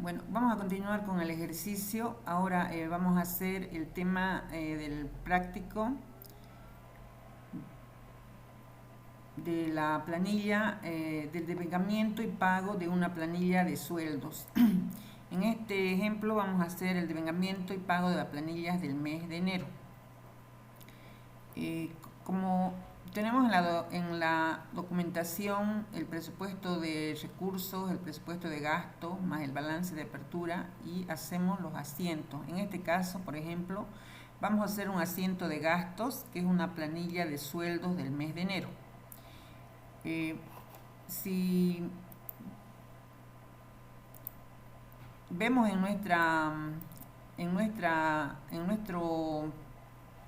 Bueno, vamos a continuar con el ejercicio. Ahora vamos a hacer el tema del práctico de la planilla del devengamiento y pago de una planilla de sueldos. En este ejemplo vamos a hacer el devengamiento y pago de las planillas del mes de enero. Como tenemos en la documentación el presupuesto de recursos, el presupuesto de gasto, más el balance de apertura y hacemos los asientos. En este caso, por ejemplo, vamos a hacer un asiento de gastos, que es una planilla de sueldos del mes de enero. Si vemos en nuestro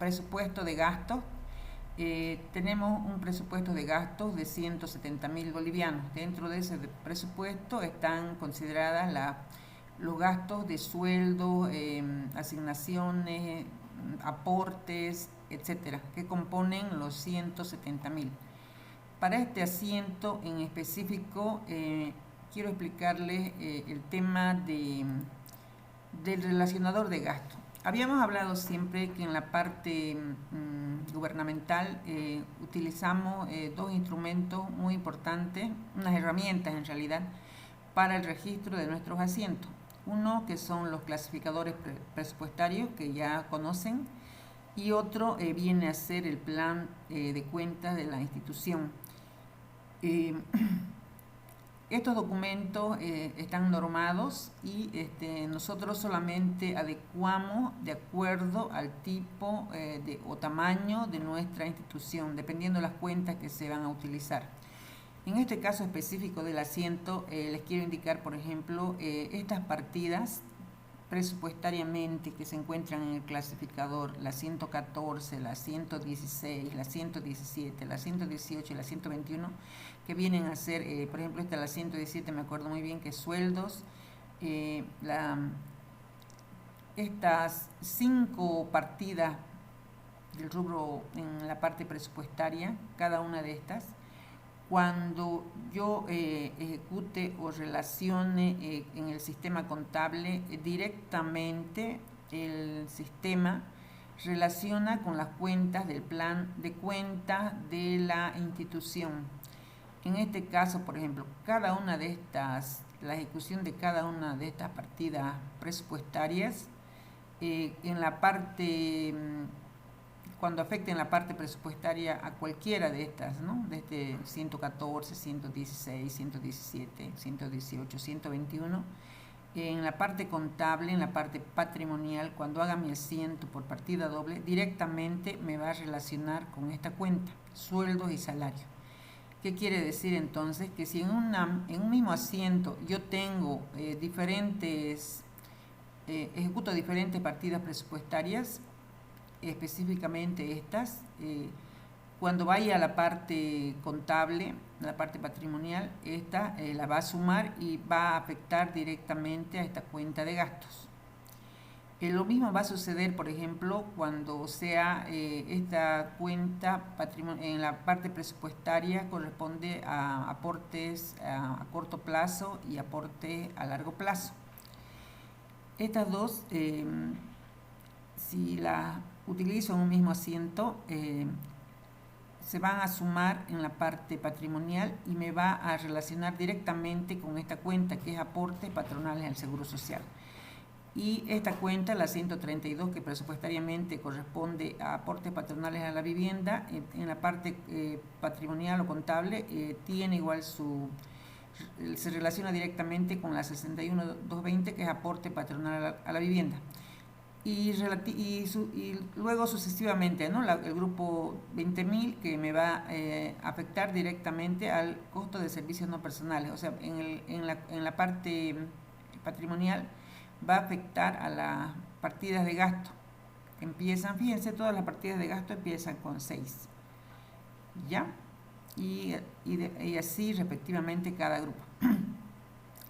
presupuesto de gastos, tenemos un presupuesto de gastos de 170.000 bolivianos. Dentro de ese presupuesto están consideradas los gastos de sueldo, asignaciones, aportes, etcétera, que componen los 170.000. Para este asiento en específico, quiero explicarles el tema del relacionador de gasto. Habíamos hablado siempre que en la parte gubernamental utilizamos dos instrumentos muy importantes, unas herramientas en realidad, para el registro de nuestros asientos. Uno que son los clasificadores presupuestarios, que ya conocen, y otro viene a ser el plan de cuentas de la institución. Estos documentos están normados y nosotros solamente adecuamos de acuerdo al tipo o tamaño de nuestra institución, dependiendo de las cuentas que se van a utilizar. En este caso específico del asiento, les quiero indicar, por ejemplo, estas partidas presupuestariamente que se encuentran en el clasificador, la 114, la 116, la 117, la 118 y la 121, que vienen a ser, por ejemplo, esta la 117, me acuerdo muy bien que es sueldos. Estas 5 partidas del rubro en la parte presupuestaria, cada una de estas, cuando yo ejecute o relacione en el sistema contable, directamente el sistema relaciona con las cuentas del plan de cuentas de la institución. En este caso, por ejemplo, la ejecución de cada una de estas partidas presupuestarias, en la parte cuando afecten la parte presupuestaria a cualquiera de estas, ¿no? Desde 114, 116, 117, 118, 121, en la parte contable, en la parte patrimonial, cuando haga mi asiento por partida doble, directamente me va a relacionar con esta cuenta, sueldos y salarios. ¿Qué quiere decir entonces? Que si en un mismo asiento yo tengo ejecuto diferentes partidas presupuestarias, específicamente estas, cuando vaya a la parte contable, la parte patrimonial, esta la va a sumar y va a afectar directamente a esta cuenta de gastos. Lo mismo va a suceder, por ejemplo, cuando sea esta cuenta en la parte presupuestaria corresponde a aportes a corto plazo y aportes a largo plazo. Estas dos, si las utilizo en un mismo asiento, se van a sumar en la parte patrimonial y me va a relacionar directamente con esta cuenta que es aportes patronales al Seguro Social. Y esta cuenta, la 132, que presupuestariamente corresponde a aportes patronales a la vivienda, en la parte patrimonial o contable, tiene igual se relaciona directamente con la 61.220, que es aporte patronal a la vivienda. Y luego sucesivamente, ¿no? El grupo 20.000, que me va a afectar directamente al costo de servicios no personales. O sea, en la parte patrimonial va a afectar a las partidas de gasto. Fíjense, todas las partidas de gasto empiezan con 6. ¿Ya? Y así respectivamente cada grupo.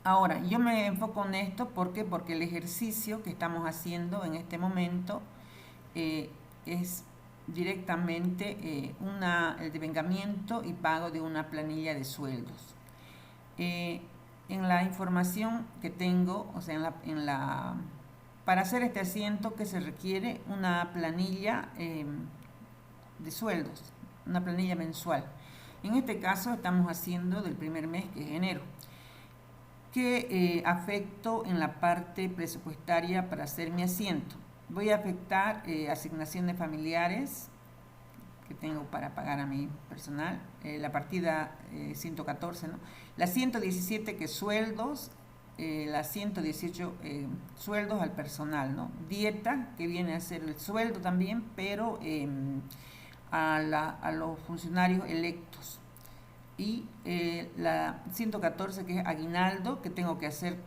Ahora, yo me enfoco en esto porque el ejercicio que estamos haciendo en este momento es directamente el devengamiento y pago de una planilla de sueldos. En en la información que tengo, o sea, para hacer este asiento que se requiere una planilla de sueldos, una planilla mensual. En este caso estamos haciendo del primer mes, que es enero. ¿Qué afecto en la parte presupuestaria para hacer mi asiento? Voy a afectar asignaciones familiares que tengo para pagar a mi personal, la partida 114, ¿no? La 117 que es sueldos, la 118 sueldos al personal, ¿no? Dieta, que viene a ser el sueldo también, pero a los funcionarios electos. Y la 114 que es aguinaldo, que tengo que hacer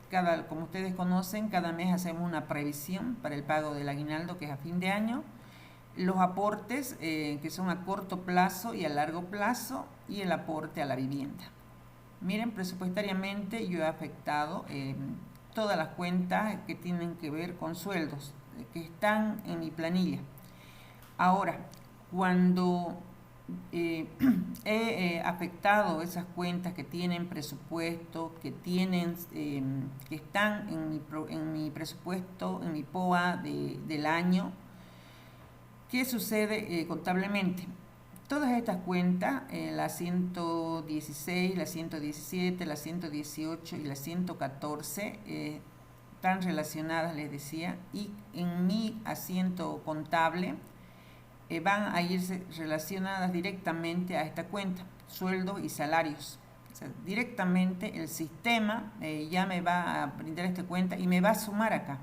como ustedes conocen, cada mes hacemos una previsión para el pago del aguinaldo, que es a fin de año. Los aportes que son a corto plazo y a largo plazo, y el aporte a la vivienda. Miren, presupuestariamente yo he afectado todas las cuentas que tienen que ver con sueldos, que están en mi planilla. Ahora, cuando he afectado esas cuentas que tienen presupuesto, que están en mi presupuesto, en mi POA del año, ¿qué sucede contablemente? Todas estas cuentas, la 116, la 117, la 118 y la 114, están relacionadas, les decía, y en mi asiento contable van a irse relacionadas directamente a esta cuenta, sueldos y salarios. O sea, directamente el sistema ya me va a brindar esta cuenta y me va a sumar acá.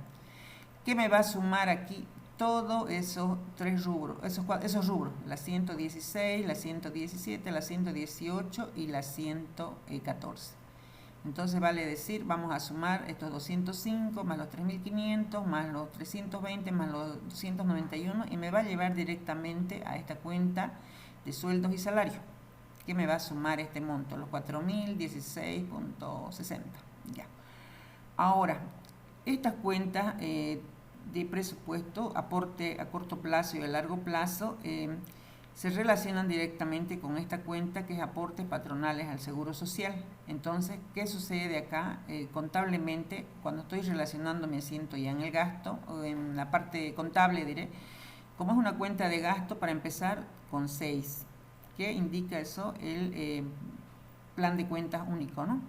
¿Qué me va a sumar aquí? Todos esos tres rubros, esos rubros, la 116, la 117, la 118 y la 114. Entonces vale decir, vamos a sumar estos 205 más los 3.500 más los 320 más los 291 y me va a llevar directamente a esta cuenta de sueldos y salarios, que me va a sumar este monto, los 4.016.60. Ya. Ahora, estas cuentas de presupuesto, aporte a corto plazo y a largo plazo, se relacionan directamente con esta cuenta, que es aportes patronales al Seguro Social. Entonces, ¿qué sucede acá? Contablemente, cuando estoy relacionando mi asiento ya en el gasto, o en la parte contable diré, como es una cuenta de gasto, para empezar con 6, que indica eso el plan de cuentas único, ¿no?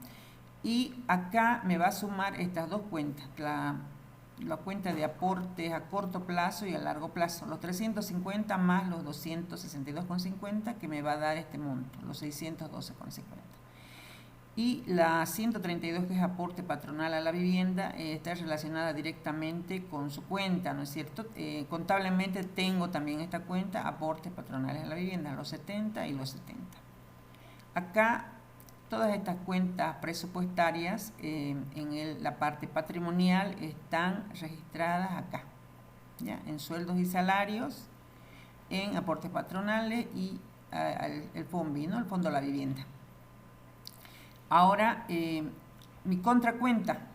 Y acá me va a sumar estas dos cuentas, la cuenta de aportes a corto plazo y a largo plazo, los 350 más los 262,50, que me va a dar este monto, los 612,50. Y la 132, que es aporte patronal a la vivienda, está relacionada directamente con su cuenta, ¿no es cierto? Contablemente tengo también esta cuenta, aportes patronales a la vivienda, los 70 y los 70. Acá todas estas cuentas presupuestarias en la parte patrimonial están registradas acá, ¿ya? En sueldos y salarios, en aportes patronales y el FOMBI, ¿no? El Fondo de la Vivienda. Ahora, mi contracuenta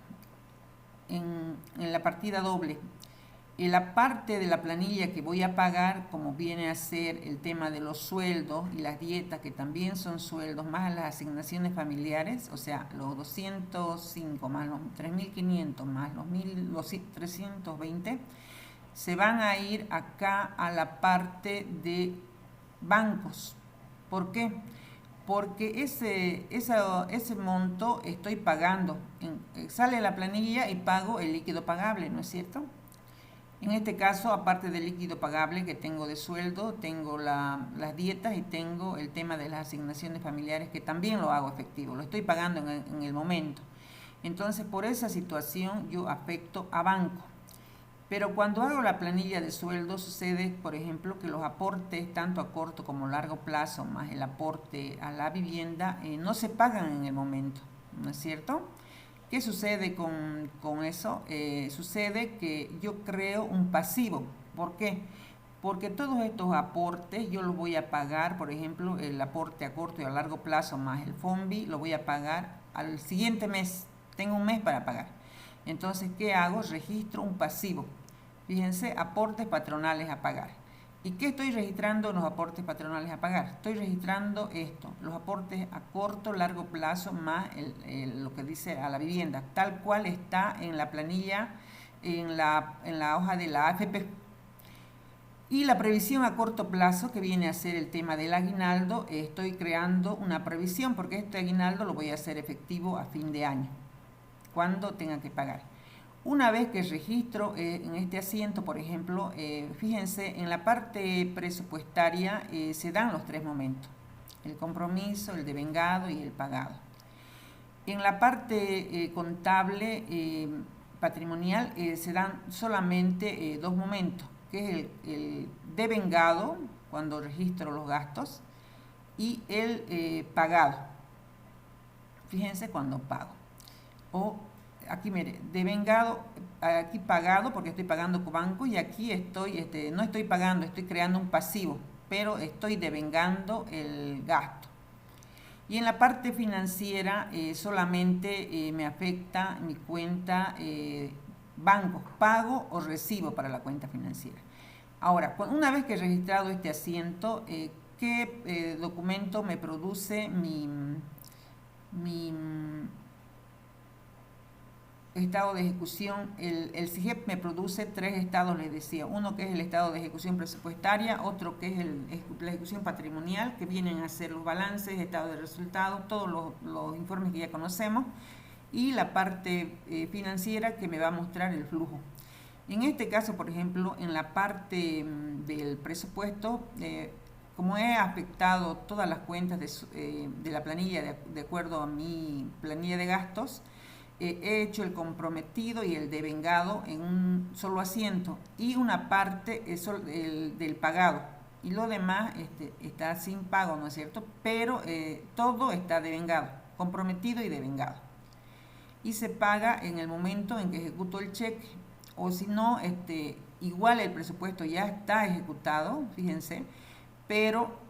en la partida doble. En la parte de la planilla que voy a pagar, como viene a ser el tema de los sueldos y las dietas, que también son sueldos, más las asignaciones familiares, o sea, los 205 más los 3.500 más los 320, se van a ir acá a la parte de bancos. ¿Por qué? Porque ese monto estoy pagando, sale la planilla y pago el líquido pagable, ¿no es cierto? En este caso, aparte del líquido pagable que tengo de sueldo, tengo las dietas y tengo el tema de las asignaciones familiares, que también lo hago efectivo, lo estoy pagando en el momento. Entonces, por esa situación yo afecto a banco. Pero cuando hago la planilla de sueldo, sucede, por ejemplo, que los aportes, tanto a corto como a largo plazo, más el aporte a la vivienda, no se pagan en el momento, ¿no es cierto? ¿Qué sucede con eso? Sucede que yo creo un pasivo. ¿Por qué? Porque todos estos aportes yo los voy a pagar, por ejemplo, el aporte a corto y a largo plazo más el FOMBI, lo voy a pagar al siguiente mes. Tengo un mes para pagar. Entonces, ¿qué hago? Registro un pasivo. Fíjense, aportes patronales a pagar. ¿Y qué estoy registrando en los aportes patronales a pagar? Estoy registrando esto, los aportes a corto, largo plazo, más lo que dice a la vivienda, tal cual está en la planilla, en la hoja de la AFP. Y la previsión a corto plazo, que viene a ser el tema del aguinaldo, estoy creando una previsión, porque este aguinaldo lo voy a hacer efectivo a fin de año, cuando tenga que pagar. Una vez que registro en este asiento, por ejemplo, fíjense, en la parte presupuestaria se dan los tres momentos: el compromiso, el devengado y el pagado. En la parte contable patrimonial se dan solamente dos momentos, que es el devengado, cuando registro los gastos, y el pagado, fíjense, cuando pago. O aquí, mire, devengado, aquí pagado, porque estoy pagando con banco, y aquí no estoy pagando, estoy creando un pasivo, pero estoy devengando el gasto. Y en la parte financiera solamente me afecta mi cuenta banco, pago o recibo para la cuenta financiera. Ahora, una vez que he registrado este asiento, ¿qué documento me produce mi estado de ejecución? El SIGEP me produce tres estados, les decía. Uno que es el estado de ejecución presupuestaria, otro que es la ejecución patrimonial, que vienen a ser los balances, estado de resultados, todos los informes que ya conocemos, y la parte financiera, que me va a mostrar el flujo. En este caso, por ejemplo, en la parte del presupuesto, como he afectado todas las cuentas de la planilla de acuerdo a mi planilla de gastos, he hecho el comprometido y el devengado en un solo asiento, y una parte es del pagado, y lo demás está sin pago, ¿no es cierto? Pero todo está devengado, comprometido y devengado, y se paga en el momento en que ejecuto el cheque, o si no, igual el presupuesto ya está ejecutado, fíjense, pero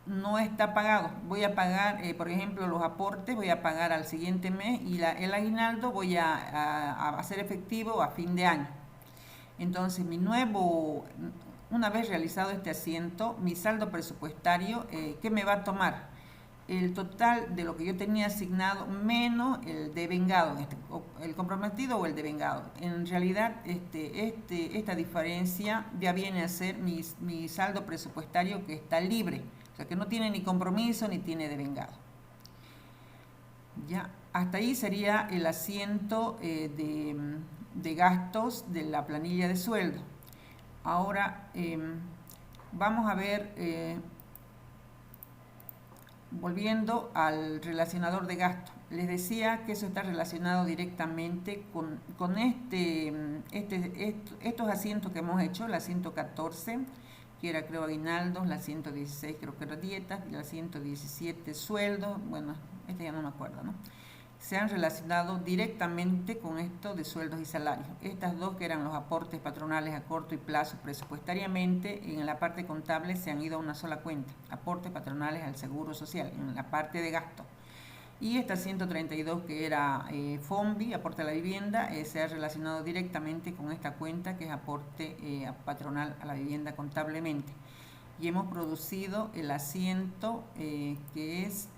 no está pagado. Voy a pagar, por ejemplo, los aportes, voy a pagar al siguiente mes, y el aguinaldo voy a hacer efectivo a fin de año. Entonces, una vez realizado este asiento, mi saldo presupuestario, ¿qué me va a tomar? El total de lo que yo tenía asignado menos el devengado, el comprometido o el devengado. En realidad, esta diferencia ya viene a ser mi saldo presupuestario, que está libre, o sea, que no tiene ni compromiso ni tiene devengado. Ya, hasta ahí sería el asiento de gastos de la planilla de sueldo. Ahora vamos a ver, volviendo al relacionador de gasto. Les decía que eso está relacionado directamente con estos asientos que hemos hecho: la 114, que era, creo, aguinaldos; la 116, creo que era dietas; y la 117, sueldos. Bueno, ya no me acuerdo, ¿no? Se han relacionado directamente con esto de sueldos y salarios. Estas dos, que eran los aportes patronales a corto y plazo presupuestariamente, en la parte contable se han ido a una sola cuenta: aportes patronales al Seguro Social, en la parte de gasto. Y esta 132, que era FOMBI, aporte a la vivienda, se ha relacionado directamente con esta cuenta, que es aporte patronal a la vivienda contablemente. Y hemos producido el asiento, que es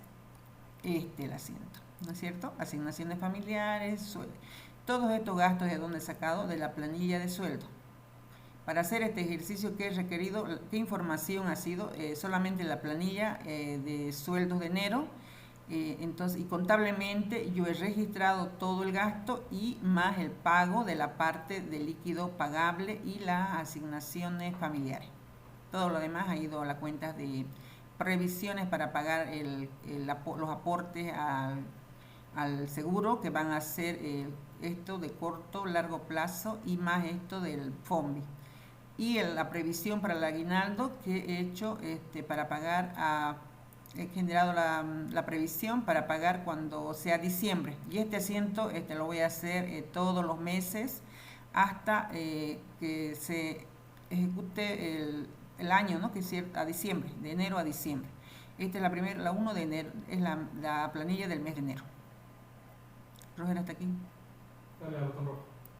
el asiento, ¿no es cierto? Asignaciones familiares, sueldo. Todos estos gastos, ¿de dónde he sacado? De la planilla de sueldo. Para hacer este ejercicio, ¿qué he requerido? ¿Qué información ha sido? Solamente la planilla de sueldos de enero. Entonces, y contablemente yo he registrado todo el gasto, y más el pago de la parte de líquido pagable y las asignaciones familiares. Todo lo demás ha ido a la cuenta de previsiones para pagar los aportes al seguro, que van a ser esto de corto, largo plazo, y más esto del FOMBI. Y la previsión para el aguinaldo que he hecho para pagar he generado la previsión para pagar cuando sea diciembre. Y este asiento lo voy a hacer todos los meses hasta que se ejecute el año, ¿no? Que es a diciembre, de enero a diciembre. Esta es la 1 de enero, es la planilla del mes de enero. Roger, hasta aquí. Dale, botón rojo.